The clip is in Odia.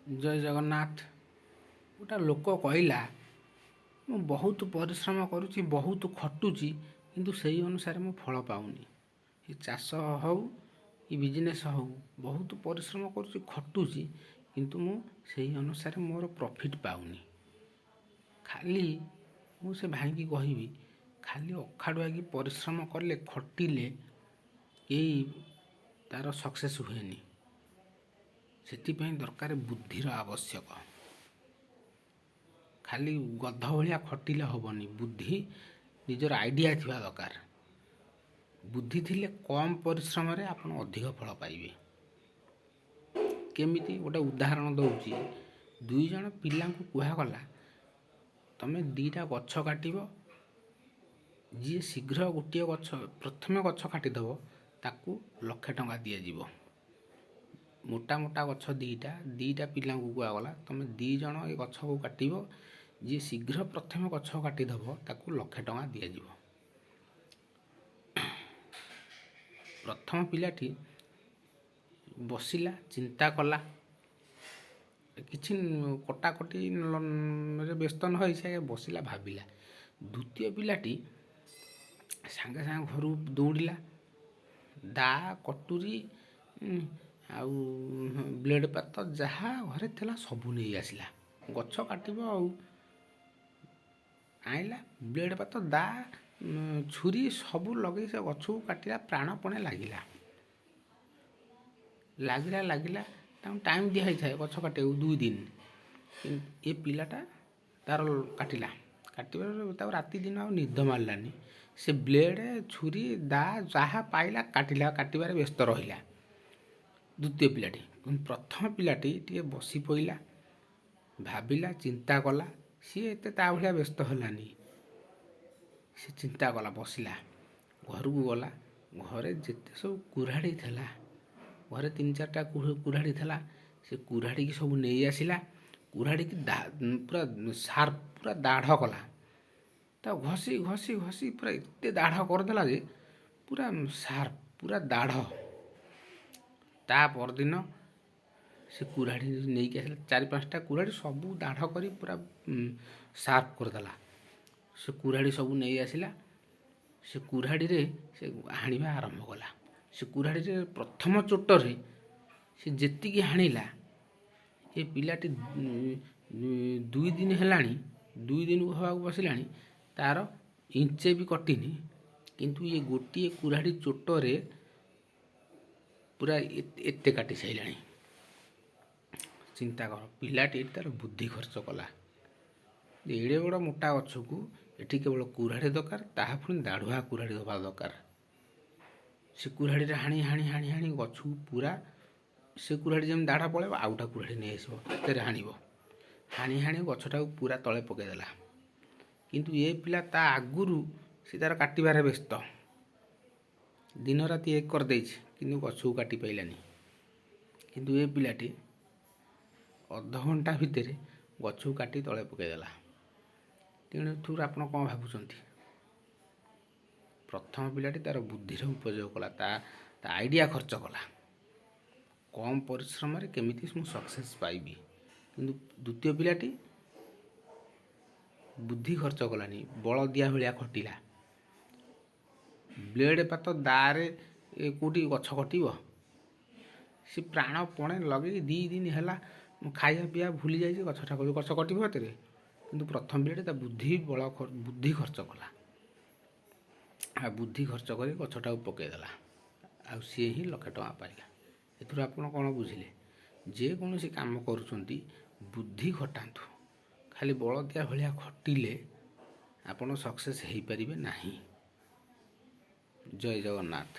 ଜୟ ଜଗନ୍ନାଥ। ଗୋଟେ ଲୋକ କହିଲା ମୁଁ ବହୁତ ପରିଶ୍ରମ କରୁଛି, ବହୁତ ଖଟୁଛି, କିନ୍ତୁ ସେଇ ଅନୁସାରେ ମୁଁ ଫଳ ପାଉନି। ଏ ଚାଷ ହେଉ କି ବିଜନେସ୍ ହେଉ, ବହୁତ ପରିଶ୍ରମ କରୁଛି, ଖଟୁଛି, କିନ୍ତୁ ମୁଁ ସେଇ ଅନୁସାରେ ମୋର ପ୍ରଫିଟ୍ ପାଉନି। ଖାଲି ମୁଁ ସେ ଭାଇକି କହିବି, ଖାଲି ଅଖାଡ଼ୁଆକି ପରିଶ୍ରମ କଲେ, ଖଟିଲେ କେହି ତା'ର ସକ୍ସେସ୍ ହୁଏନି। ସେଥିପାଇଁ ଦରକାର ବୁଦ୍ଧିର ଆବଶ୍ୟକ। ଖାଲି ଗଧ ଭଳିଆ ଖଟିଲେ ହେବନି, ବୁଦ୍ଧି ନିଜର ଆଇଡ଼ିଆ ଥିବା ଦରକାର। ବୁଦ୍ଧି ଥିଲେ କମ୍ ପରିଶ୍ରମରେ ଆପଣ ଅଧିକ ଫଳ ପାଇବେ। କେମିତି ଗୋଟେ ଉଦାହରଣ ଦେଉଛି, 2 ଜଣ ପିଲାଙ୍କୁ କୁହାଗଲା ତମେ 2ଟା ଗଛ କାଟିବ, ଯିଏ ଶୀଘ୍ର ଗୋଟିଏ ଗଛ ପ୍ରଥମେ ଗଛ କାଟିଦେବ ତାକୁ 1,00,000 ଟଙ୍କା ଦିଆଯିବ। ମୋଟା ମୋଟା ଗଛ 2ଟା ପିଲାଙ୍କୁ କୁହାଗଲା ତମେ 2 ଜଣ ଏ ଗଛକୁ କାଟିବ, ଯିଏ ଶୀଘ୍ର ପ୍ରଥମେ ଗଛ କାଟିଦେବ ତାକୁ 1,00,000 ଟଙ୍କା ଦିଆଯିବ। ପ୍ରଥମ ପିଲାଟି ବସିଲା, ଚିନ୍ତା କଲା, କିଛି କଟାକଟିରେ ବ୍ୟସ୍ତ ନ ହୋଇ ସେ ବସିଲା, ଭାବିଲା। ଦ୍ୱିତୀୟ ପିଲାଟି ସାଙ୍ଗେ ସାଙ୍ଗେ ଘରୁ ଦୌଡ଼ିଲା, ଦା, କଟୁରୀ ଆଉ ବ୍ଲେଡ଼ ପାତ ଯାହା ଘରେ ଥିଲା ସବୁ ନେଇ ଆସିଲା। ଗଛ କାଟିବ ଆଉ, ଆଣିଲା ବ୍ଲେଡ଼ ପାତ, ଦା, ଛୁରୀ ସବୁ ଲଗେଇ ସେ ଗଛକୁ କାଟିଲା। ପ୍ରାଣପଣେ ଲାଗିଲା ତାଙ୍କୁ ଟାଇମ୍ ଦିଆ ହେଇଥାଏ ଗଛ କାଟିବାକୁ 2 ଦିନ। ଏ ପିଲାଟା ତା'ର କାଟିବାରେ ତାକୁ ରାତି ଦିନ ଆଉ ନିଦ ମାରିଲାନି। ସେ ବ୍ଲେଡ଼, ଛୁରୀ, ଦା ଯାହା ପାଇଲା କାଟିବାରେ ବ୍ୟସ୍ତ ରହିଲା ଦ୍ୱିତୀୟ ପିଲାଟି। ପ୍ରଥମ ପିଲାଟି ଟିକେ ବସି ପଡ଼ିଲା, ଭାବିଲା, ଚିନ୍ତା କଲା। ସିଏ ଏତେ ତା ଭଳିଆ ବ୍ୟସ୍ତ ହେଲାନି। ସେ ଚିନ୍ତା କଲା, ବସିଲା, ଘରକୁ ଗଲା। ଘରେ ଯେତେ ସବୁ କୁରାଢ଼ୀ ଥିଲା, ଘରେ 3-4ଟା କୁରାଢ଼ୀ ଥିଲା, ସେ କୁରାଢ଼ୀକି ସବୁ ନେଇ ଆସିଲା। କୁରାଢ଼ୀକି ପୁରା ସାର୍ପ, ପୁରା ଦାଢ଼ କଲା। ତାକୁ ଘଷି ଘଷି ଘଷି ପୁରା ଏତେ ଦାଢ଼ କରିଦେଲା ଯେ ପୁରା ସାର୍ପ, ପୁରା ଦାଢ଼। ତା ପରଦିନ ସେ କୁରାଢ଼ୀ ନେଇକି ଆସିଲା, 4-5ଟା କୁରାଢ଼ୀ ସବୁ ଦାଢ଼ କରି ପୁରା ସାର୍ପ କରିଦେଲା। ସେ କୁରାଢ଼ୀ ସବୁ ନେଇ ଆସିଲା। ସେ କୁରାଢ଼ୀରେ ସେ ହାଣିବା ଆରମ୍ଭ କଲା। ସେ କୁରାଢ଼ୀରେ ପ୍ରଥମ ଚୋଟରେ ସେ ଯେତିକି ହାଣିଲା, ଏ ପିଲାଟି 2 ଦିନ ହେଲାଣି, 2 ଦିନକୁ ହେବାକୁ ବସିଲାଣି, ତା'ର ଇଞ୍ଚେ ବି କଟିନି, କିନ୍ତୁ ଏ ଗୋଟିଏ କୁରାଢ଼ୀ ଚୋଟରେ ପୁରା ଏତେ କାଟି ସାରିଲାଣି। ଚିନ୍ତା କର, ପିଲାଟି ତା'ର ବୁଦ୍ଧି ଖର୍ଚ୍ଚ କଲା। ଏଡ଼େ ବଡ଼ ମୋଟା ଗଛକୁ ଏଠି କେବଳ କୁରାଢ଼ୀ ଦରକାର, ତାହା ପୁଣି ଦାଢ଼ୁଆ କୁରାଢ଼ୀ ଦେବା ଦରକାର। ସେ କୁରାଢ଼ୀରେ ହାଣି ହାଣି ହାଣି ହାଣି ଗଛକୁ ପୁରା, ସେ କୁରାଢ଼ୀ ଯେମିତି ଦାଢ଼ ପଳେଇବ, ଆଉ ଗୋଟେ କୁରାଢ଼ୀ ନେଇ ଆସିବ, ହାତରେ ହାଣିବ। ହାଣି ହାଣି ଗଛଟାକୁ ପୁରା ତଳେ ପକାଇଦେଲା। କିନ୍ତୁ ଏ ପିଲା ତା ଆଗରୁ ସେ ତା'ର କାଟିବାରେ ବ୍ୟସ୍ତ, ଦିନ ରାତି ଏକ କରିଦେଇଛି, କିନ୍ତୁ ଗଛକୁ କାଟି ପାଇଲାନି। କିନ୍ତୁ ଏ ପିଲାଟି ଅଧଘଣ୍ଟା ଭିତରେ ଗଛକୁ କାଟି ତଳେ ପକାଇଦେଲା। ତେଣୁ ଏଥିରୁ ଆପଣ କ'ଣ ଭାବୁଛନ୍ତି? ପ୍ରଥମ ପିଲାଟି ତା'ର ବୁଦ୍ଧିର ଉପଯୋଗ କଲା, ତା ଆଇଡ଼ିଆ ଖର୍ଚ୍ଚ କଲା, କମ୍ ପରିଶ୍ରମରେ କେମିତି ମୁଁ ସକ୍ସେସ୍ ପାଇବି। କିନ୍ତୁ ଦ୍ୱିତୀୟ ପିଲାଟି ବୁଦ୍ଧି ଖର୍ଚ୍ଚ କଲାନି, ବଳଦିଆ ଭଳିଆ ଖଟିଲା। ବ୍ଲେଡ଼ ପାତ, ଦାରେ କେଉଁଠି ଗଛ କଟିବ? ସେ ପ୍ରାଣପଣେ ଲଗେଇ 2 ଦିନ ହେଲା ଖାଇବା ପିଇବା ଭୁଲି ଯାଇଛି, ଗଛ କଟିବ ଏଥିରେ। କିନ୍ତୁ ପ୍ରଥମ ପିଲାଟି ତା ବୁଦ୍ଧି ଖର୍ଚ୍ଚ କଲା, ଆଉ ବୁଦ୍ଧି ଖର୍ଚ୍ଚ କରି ଗଛଟାକୁ ପକାଇଦେଲା, ଆଉ ସିଏ ହିଁ 1,00,000 ଟଙ୍କା ପାଇଲା। ଏଥିରୁ ଆପଣ କ'ଣ ବୁଝିଲେ? ଯେକୌଣସି କାମ କରୁଛନ୍ତି ବୁଦ୍ଧି ଖଟାନ୍ତୁ। ଖାଲି ବଳଦିଆ ଭଳିଆ ଖଟିଲେ ଆପଣ ସକ୍ସେସ୍ ହେଇପାରିବେ ନାହିଁ। ଜୟ ଜଗନ୍ନାଥ।